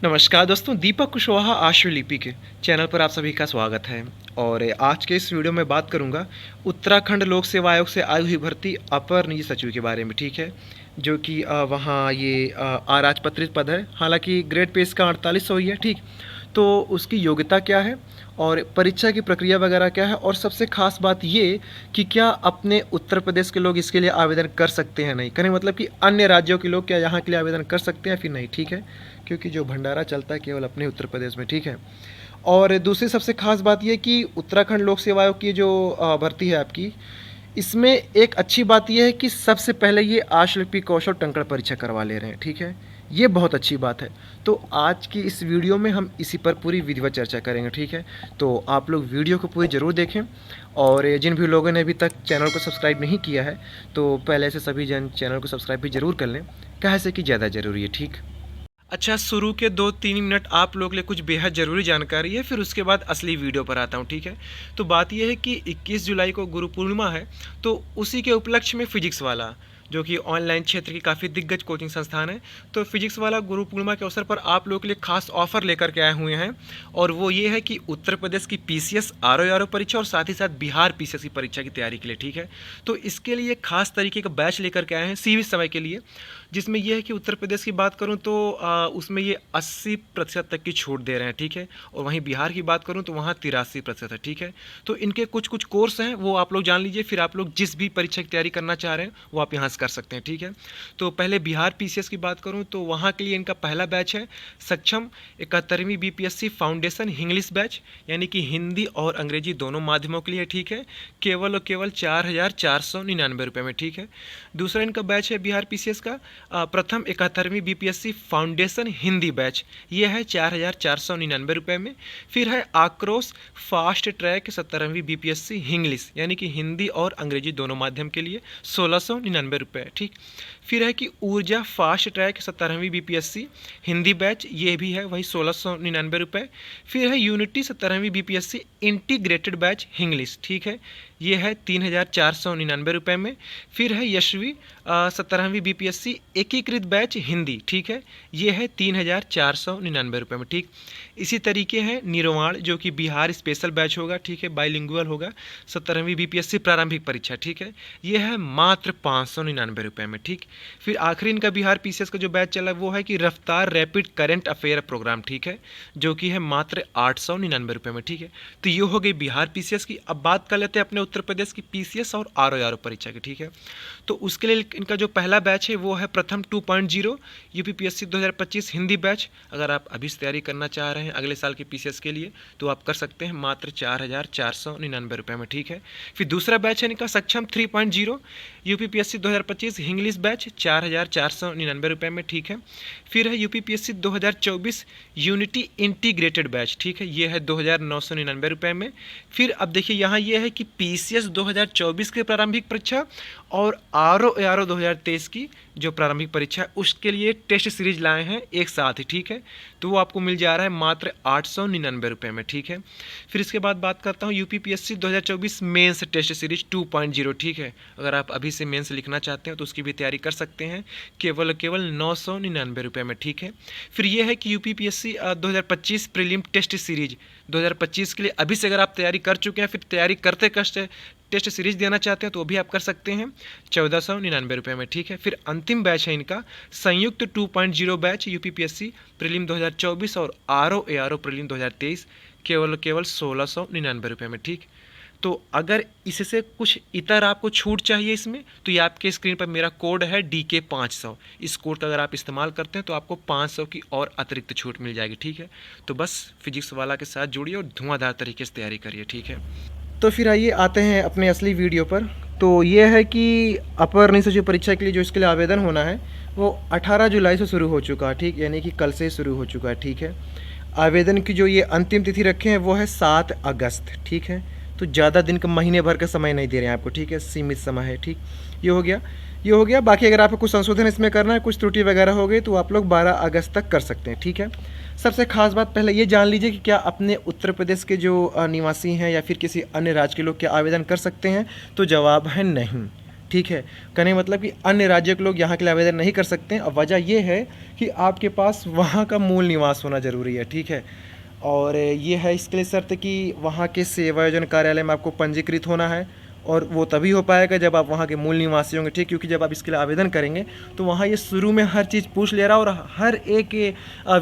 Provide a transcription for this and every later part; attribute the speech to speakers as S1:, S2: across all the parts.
S1: नमस्कार दोस्तों, दीपक कुशवाहा आशुलिपि के चैनल पर आप सभी का स्वागत है। और आज के इस वीडियो में बात करूंगा उत्तराखंड लोक सेवा आयोग से आई हुई भर्ती अपर निजी सचिव के बारे में, ठीक है। जो कि वहाँ ये अराजपत्रित पद है, हालांकि ग्रेड पे इसका 4800 ही है, ठीक। तो उसकी योग्यता क्या है और परीक्षा की प्रक्रिया वगैरह क्या है, और सबसे खास बात ये कि क्या अपने उत्तर प्रदेश के लोग इसके लिए आवेदन कर सकते हैं नहीं, करें मतलब कि अन्य राज्यों के लोग क्या यहाँ के लिए आवेदन कर सकते हैं फिर नहीं, ठीक है। क्योंकि जो भंडारा चलता है केवल अपने उत्तर प्रदेश में, ठीक है। और दूसरी सबसे खास बात ये कि उत्तराखंड लोक सेवा आयोग की जो भर्ती है आपकी, इसमें एक अच्छी बात यह है कि सबसे पहले ये आशुलिपि कौशल टंकण परीक्षा करवा ले रहे हैं, ठीक है। ये बहुत अच्छी बात है। तो आज की इस वीडियो में हम इसी पर पूरी विधिवत चर्चा करेंगे, ठीक है। तो आप लोग वीडियो को पूरी ज़रूर देखें, और जिन भी लोगों ने अभी तक चैनल को सब्सक्राइब नहीं किया है तो पहले से सभी जन चैनल को सब्सक्राइब भी ज़रूर कर लें, कहे से कि ज़्यादा ज़रूरी है, ठीक। अच्छा, शुरू के 2-3 मिनट आप लोग के लिए कुछ बेहद ज़रूरी जानकारी है, फिर उसके बाद असली वीडियो पर आता हूँ, ठीक है। तो बात यह है कि 21 जुलाई को गुरु पूर्णिमा है, तो उसी के उपलक्ष्य में फिजिक्स वाला, जो कि ऑनलाइन क्षेत्र की काफ़ी दिग्गज कोचिंग संस्थान है, तो फिजिक्स वाला गुरु पूर्णिमा के अवसर पर आप लोगों के लिए खास ऑफर लेकर के आए हुए हैं। और वो ये है कि उत्तर प्रदेश की पीसीएस आरओ परीक्षा और साथ ही साथ बिहार पीसीएस की परीक्षा की तैयारी के लिए, ठीक है। तो इसके लिए खास तरीके का बैच लेकर के आए हैं सीमित समय के लिए, जिसमें यह है कि उत्तर प्रदेश की बात करूं तो उसमें ये 80% तक की छूट दे रहे हैं, ठीक है। और वहीं बिहार की बात करूं तो वहाँ 83% है, ठीक है। तो इनके कुछ कुछ कोर्स हैं, वो आप लोग जान लीजिए, फिर आप लोग जिस भी परीक्षा की तैयारी करना चाह रहे हैं वो आप यहाँ से कर सकते हैं, ठीक है। तो पहले बिहार पीसीएस की बात करूँ तो वहाँ के लिए इनका पहला बैच है सक्षम 71वीं बीपीएससी फाउंडेशन इंग्लिश बैच, यानी कि हिंदी और अंग्रेजी दोनों माध्यमों के लिए, ठीक है। केवल और केवल 4,499 रुपये में, ठीक है। दूसरा इनका बैच है बिहार पीसीएस का प्रथम 71वीं बीपीएससी फाउंडेशन हिंदी बैच, ये है 4,499 रुपये में। फिर है आक्रोश फास्ट ट्रैक 17वीं बीपीएससी इंग्लिश, यानी कि हिंदी और अंग्रेजी दोनों माध्यम के लिए 1,699 रुपये, ठीक। फिर है कि ऊर्जा फास्ट ट्रैक 17वीं बीपीएससी हिंदी बैच, ये भी है वही 1,699 रुपये। फिर है यूनिटी 17वीं बीपीएससी इंटीग्रेटेड बैच इंग्लिश, ठीक है, ये है 3,499 रुपये में। फिर है यशवी 17वीं बीपीएससी एकीकृत बैच हिंदी, ठीक है, ये है 3,499 रुपये में, ठीक। इसी तरीके है निर्वाण, जो कि बिहार स्पेशल बैच होगा, ठीक है, बाइलिंगुअल होगा, 17वीं बीपीएससी प्रारंभिक परीक्षा, ठीक है, ये है मात्र 599 रुपये में, ठीक। फिर आखिरी इनका बिहार पीसीएस का जो बैच चला वो है कि रफ्तार रैपिड करंट अफेयर प्रोग्राम, ठीक है, जो कि है मात्र 899 रुपये में, ठीक है। तो ये हो गई बिहार पीसीएस की। अब बात कर लेते हैं अपने उत्तर प्रदेश की पीसीएस और आरओ परीक्षा की, ठीक है। तो उसके लिए इनका जो पहला बैच है वो है प्रथम 2.0 यूपीपीएससी 2025 हिंदी बैच। अगर आप अभी से तैयारी करना चाह रहे हैं अगले साल के पीसीएस के लिए तो आप कर सकते हैं मात्र 4,499 रुपये में, ठीक है। फिर दूसरा बैच है इनका सक्षम 3.0 यूपीपीएससी 2025 इंग्लिश बैच, 4,499 रुपये में, ठीक है। फिर है यूपीपीएससी 2024 यूनिटी इंटीग्रेटेड बैच, ठीक है, ये है 2,999 रुपये में। फिर अब देखिए यहाँ ये है कि पीसीएस 2024 की प्रारंभिक परीक्षा और आरओ 2023 की जो प्रारंभिक परीक्षा है उसके लिए टेस्ट सीरीज लाए हैं एक साथ ही, ठीक है। तो वो आपको मिल जा रहा है मात्र 899 रुपये में, ठीक है। फिर इसके बाद बात करता हूँ यूपीपीएससी 2024 मेंस टेस्ट सीरीज 2.0, ठीक है। अगर आप अभी से मेंस लिखना चाहते हैं तो उसकी भी तैयारी कर सकते हैं केवल 999 रुपये में, ठीक है। फिर ये है कि यूपीपीएससी 2025 प्रीलिम टेस्ट सीरीज 2025 के लिए अभी से अगर आप तैयारी कर चुके हैं, फिर तैयारी करते करते टेस्ट सीरीज देना चाहते हैं तो वो भी आप कर सकते हैं 1,499 रुपये में, ठीक है। फिर अंतिम बैच है इनका संयुक्त 2.0 बैच यूपीपीएससी प्रीलिम 2024 और आरओ प्रीलिम 2023, केवल 1,699 रुपये में, ठीक। तो अगर इससे कुछ इतर आपको छूट चाहिए इसमें तो ये आपके स्क्रीन पर मेरा कोड है DK500, इस कोड का अगर आप इस्तेमाल करते हैं तो आपको 500 की और अतिरिक्त छूट मिल जाएगी, ठीक है। तो बस फिजिक्स वाला के साथ जुड़िए और धुआंधार तरीके से तैयारी करिए, ठीक है। तो फिर आइए आते हैं अपने असली वीडियो पर। तो ये है कि अपर निजी सचिव परीक्षा के लिए जो इसके लिए आवेदन होना है वो 18 जुलाई से शुरू हो चुका है, ठीक, यानी कि कल से शुरू हो चुका है, ठीक है। आवेदन की जो ये अंतिम तिथि रखे हैं वो है 7 अगस्त, ठीक है। तो ज़्यादा दिन का महीने भर का समय नहीं दे रहे हैं आपको, ठीक है, सीमित समय है, ठीक। ये हो गया, ये हो गया। बाकी अगर आपको कुछ संशोधन इसमें करना है, कुछ त्रुटि वगैरह हो गई तो आप लोग 12 अगस्त तक कर सकते हैं, ठीक है। सबसे खास बात पहले ये जान लीजिए कि क्या अपने उत्तर प्रदेश के जो निवासी हैं या फिर किसी अन्य राज्य के लोग क्या आवेदन कर सकते हैं, तो जवाब है नहीं, ठीक है। कहने का मतलब कि अन्य राज्य के लोग यहाँ के लिए आवेदन नहीं कर सकते हैं, और वजह ये है कि आपके पास वहाँ का मूल निवास होना ज़रूरी है, ठीक है। और ये है इसके लिए शर्त कि वहाँ के सेवायोजन कार्यालय में आपको पंजीकृत होना है, और वो तभी हो पाएगा जब आप वहाँ के मूल निवासी होंगे, ठीक। क्योंकि जब आप इसके लिए आवेदन करेंगे तो वहाँ ये शुरू में हर चीज़ पूछ ले रहा है, और हर एक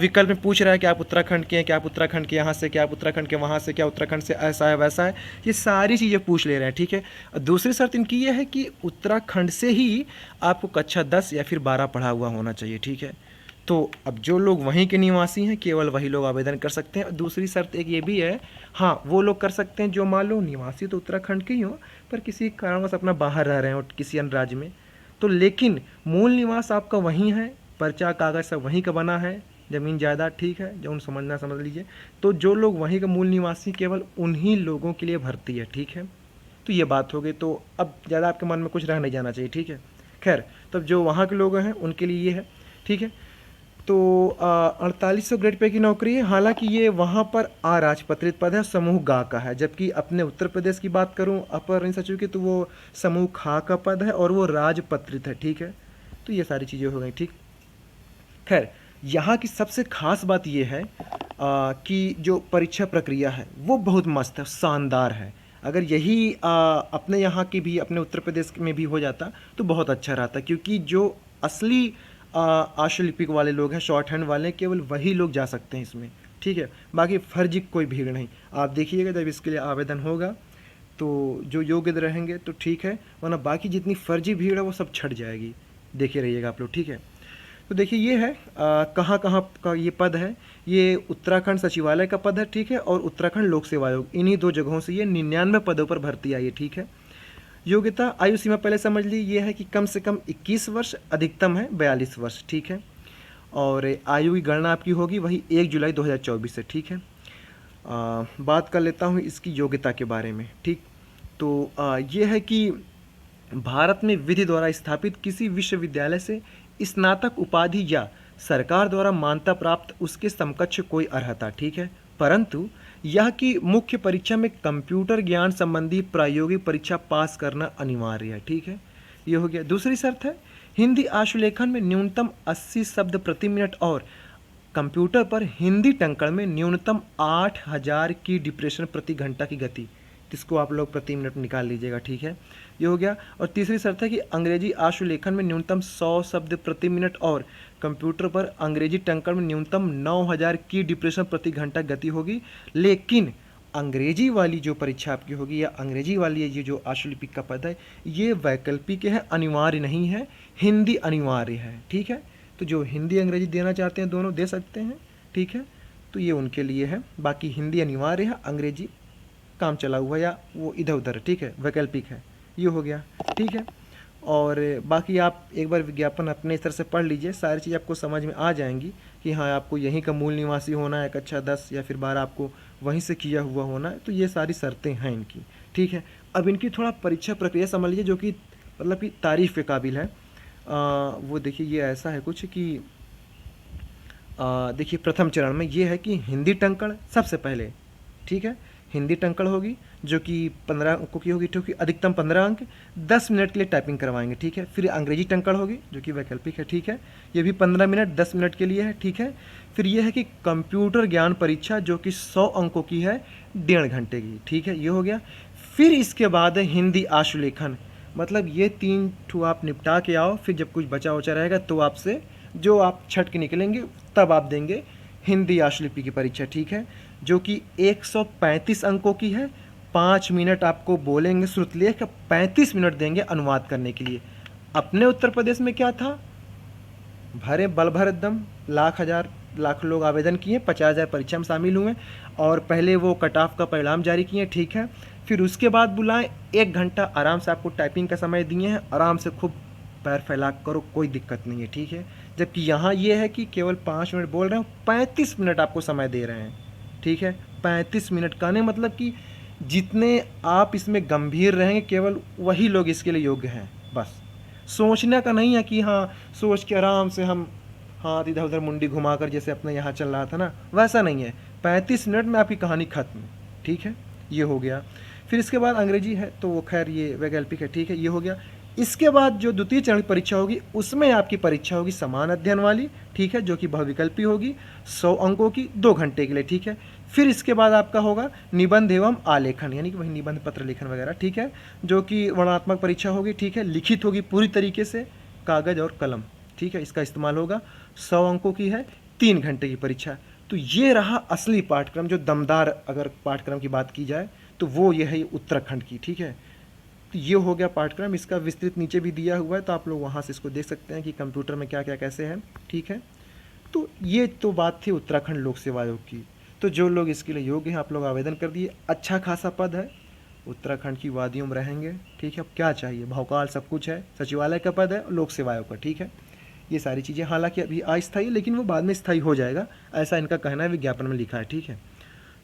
S1: विकल्प में पूछ रहा है कि आप उत्तराखंड के हैं, क्या आप उत्तराखंड के यहाँ से, क्या आप उत्तराखंड के वहाँ से, क्या उत्तराखंड से ऐसा है वैसा है, ये सारी चीज़ें पूछ ले रहे हैं, ठीक है। दूसरी शर्त इनकी ये है कि उत्तराखंड से ही आपको कक्षा 10 या फिर 12 पढ़ा हुआ होना चाहिए, ठीक है। तो अब जो लोग वहीं के निवासी हैं केवल वही लोग आवेदन कर सकते हैं। दूसरी शर्त एक ये भी है, हाँ वो लोग कर सकते हैं जो मान लो निवासी तो उत्तराखंड के ही हो पर किसी कारणवश अपना बाहर रह रहे हैं और किसी अन्य राज्य में, तो लेकिन मूल निवास आपका वहीं है, पर्चा कागज़ सब वहीं का बना है, ज़मीन जायदाद ठीक है, जो उन समझना समझ लीजिए। तो जो लोग वहीं का मूल निवासी केवल उन्हीं लोगों के लिए भर्ती है, ठीक है। तो ये बात हो गई। तो अब ज़्यादा आपके मन में कुछ रह नहीं जाना चाहिए, ठीक है। खैर, तब जो वहाँ के लोग हैं उनके लिए ये है, ठीक है। तो 4800 ग्रेड पे की नौकरी है। हालांकि ये वहाँ पर अराजपत्रित पद है, समूह गा का है, जबकि अपने उत्तर प्रदेश की बात करूँ अपर रैंक सचिव की, तो वो समूह खा का पद है और वो राजपत्रित है, ठीक है। तो ये सारी चीज़ें हो गई, ठीक। खैर, यहाँ की सबसे खास बात ये है कि जो परीक्षा प्रक्रिया है वो बहुत मस्त है, शानदार है। अगर यही अपने यहाँ की भी, अपने उत्तर प्रदेश में भी हो जाता तो बहुत अच्छा रहता, क्योंकि जो असली आशुलिपिक वाले लोग हैं, शॉर्ट हैंड वाले, केवल वही लोग जा सकते हैं इसमें, ठीक है। बाकी फर्जी कोई भीड़ नहीं। आप देखिएगा जब इसके लिए आवेदन होगा तो जो योग्य रहेंगे तो ठीक है, वरना बाकी जितनी फर्जी भीड़ है वो सब छट जाएगी। देखिए रहिएगा आप लोग, ठीक है। तो देखिए ये है कहाँ कहाँ का ये पद है। ये उत्तराखंड सचिवालय का पद है, ठीक है, और उत्तराखंड लोक सेवा आयोग, इन्हीं दो जगहों से ये 99 पदों पर भर्ती आई है, ठीक है। योग्यता आयु सीमा पहले समझ ली, ये है कि कम से कम 21 वर्ष, अधिकतम है 42 वर्ष, ठीक है। और आयु की गणना आपकी होगी वही 1 जुलाई 2024 से, ठीक है। बात कर लेता हूँ इसकी योग्यता के बारे में, ठीक। तो ये है कि भारत में विधि द्वारा स्थापित किसी विश्वविद्यालय से स्नातक उपाधि या सरकार द्वारा मान्यता प्राप्त उसके समकक्ष कोई अर्हता, ठीक है। परंतु यह कि मुख्य परीक्षा में कंप्यूटर ज्ञान संबंधी प्रायोगिक परीक्षा पास करना अनिवार्य है, ठीक है। ये हो गया। दूसरी शर्त है हिंदी आशुलेखन में न्यूनतम 80 शब्द प्रति मिनट और कंप्यूटर पर हिंदी टंकण में न्यूनतम 8000 की डिप्रेशन प्रति घंटा की गति, इसको आप लोग प्रति मिनट निकाल लीजिएगा, ठीक है। ये हो गया। और तीसरी शर्त है कि अंग्रेजी आशुलेखन में न्यूनतम 100 शब्द प्रति मिनट और कंप्यूटर पर अंग्रेजी टंकण में न्यूनतम 9000 की डिप्रेशन प्रति घंटा गति होगी। लेकिन अंग्रेजी वाली जो परीक्षा आपकी होगी या अंग्रेजी वाली ये जो आशुलिपिक का पद है ये वैकल्पिक है, अनिवार्य नहीं है। हिंदी अनिवार्य है, ठीक है। तो जो हिंदी अंग्रेजी देना चाहते हैं दोनों दे सकते हैं, ठीक है। तो ये उनके लिए है। बाकी हिंदी अनिवार्य है, अंग्रेजी काम चला हुआ या वो इधर उधर, ठीक है, वैकल्पिक है। ये हो गया, ठीक है। और बाकी आप एक बार विज्ञापन अपने स्तर से पढ़ लीजिए, सारी चीज़ आपको समझ में आ जाएंगी कि हाँ आपको यहीं का मूल निवासी होना है, कक्षा 10 या फिर 12 आपको वहीं से किया हुआ होना है। तो ये सारी शर्तें हैं इनकी, ठीक है। अब इनकी थोड़ा परीक्षा प्रक्रिया समझ लीजिए जो कि मतलब कि तारीफ़ के काबिल है। वो देखिए ये ऐसा है कुछ कि देखिए प्रथम चरण में ये है कि हिंदी टंकण सबसे पहले, ठीक है। हिंदी टंकण होगी जो कि 15 अंकों की होगी, ठीक है, अधिकतम 15 अंक, 10 मिनट के लिए टाइपिंग करवाएंगे, ठीक है। फिर अंग्रेजी टंकण होगी जो कि वैकल्पिक है, ठीक है, ये भी 15 मिनट 10 मिनट के लिए है, ठीक है। फिर ये है कि कंप्यूटर ज्ञान परीक्षा जो कि 100 अंकों की है, 1.5 घंटे की, ठीक है, ये हो गया। फिर इसके बाद है हिंदी आशुलेखन, मतलब ये 3 ठू आप निपटा के आओ, फिर जब कुछ बचा उचा रहेगा तो आपसे जो आप छट के निकलेंगे तब आप देंगे हिंदी आशुलिपि की परीक्षा, ठीक है, जो कि 135 अंकों की है। 5 मिनट आपको बोलेंगे श्रुतलेख, 35 मिनट देंगे अनुवाद करने के लिए। अपने उत्तर प्रदेश में क्या था, भरे बल भर एकदम, लाख लोग आवेदन किए, 50,000 परीक्षा में शामिल हुए और पहले वो कट ऑफ का परिणाम जारी किए, ठीक है। फिर उसके बाद बुलाएं, 1 घंटा आराम से आपको टाइपिंग का समय दिए हैं, आराम से खूब पैर फैला करो, कोई दिक्कत नहीं है, ठीक है। जबकि यहाँ ये है कि केवल 5 मिनट बोल रहे हो, 35 मिनट आपको समय दे रहे हैं, ठीक है। 35 मिनट कहने मतलब कि जितने आप इसमें गंभीर रहेंगे केवल वही लोग इसके लिए योग्य हैं। बस सोचने का नहीं है कि हाँ सोच के आराम से हम हाथ इधर उधर मुंडी घुमाकर जैसे अपने यहाँ चल रहा था ना, वैसा नहीं है। 35 मिनट में आपकी कहानी खत्म, ठीक है, ये हो गया। फिर इसके बाद अंग्रेजी है तो वो खैर ये वैकल्पिक है, ठीक है, ये हो गया। इसके बाद जो द्वितीय चरण की परीक्षा होगी उसमें आपकी परीक्षा होगी समान अध्ययन वाली, ठीक है, जो कि बहुविकल्पी होगी 100 अंकों की 2 घंटे के लिए, ठीक है। फिर इसके बाद आपका होगा निबंध एवं आलेखन, यानी कि वही निबंध पत्र लेखन वगैरह, ठीक है, जो कि वर्णनात्मक परीक्षा होगी, ठीक है, लिखित होगी पूरी तरीके से, कागज़ और कलम, ठीक है, इसका इस्तेमाल होगा। 100 अंकों की है, 3 घंटे की परीक्षा। तो ये रहा असली पाठ्यक्रम, जो दमदार अगर पाठ्यक्रम की बात की जाए तो वो ये है उत्तराखंड की, ठीक है। तो ये हो गया पाठ्यक्रम, इसका विस्तृत नीचे भी दिया हुआ है, तो आप लोग वहाँ से इसको देख सकते हैं कि कंप्यूटर में क्या क्या कैसे है, ठीक है। तो ये तो बात थी उत्तराखंड लोक सेवा आयोग की। तो जो लोग इसके लिए योग्य हैं आप लोग आवेदन कर दिए, अच्छा खासा पद है, उत्तराखंड की वादियों में रहेंगे, ठीक है। अब क्या चाहिए, भौकाल सब कुछ है, सचिवालय का पद है और लोक सेवा आयोग का, ठीक है। ये सारी चीज़ें हालांकि अभी अस्थायी, लेकिन वो बाद में स्थायी हो जाएगा, ऐसा इनका कहना है, विज्ञापन में लिखा है, ठीक है।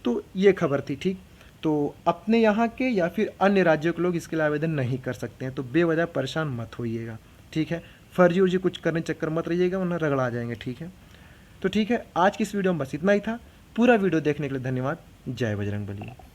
S1: तो ये खबर थी, ठीक। तो अपने यहाँ के या फिर अन्य राज्यों के लोग इसके लिए आवेदन नहीं कर सकते हैं, तो बेवजह परेशान मत होइएगा, ठीक है। फर्जी उर्जी कुछ करने चक्कर मत रहिएगा, वरना रगड़ा जाएंगे, ठीक है। तो ठीक है, आज की इस वीडियो में बस इतना ही था। पूरा वीडियो देखने के लिए धन्यवाद। जय बजरंगबली।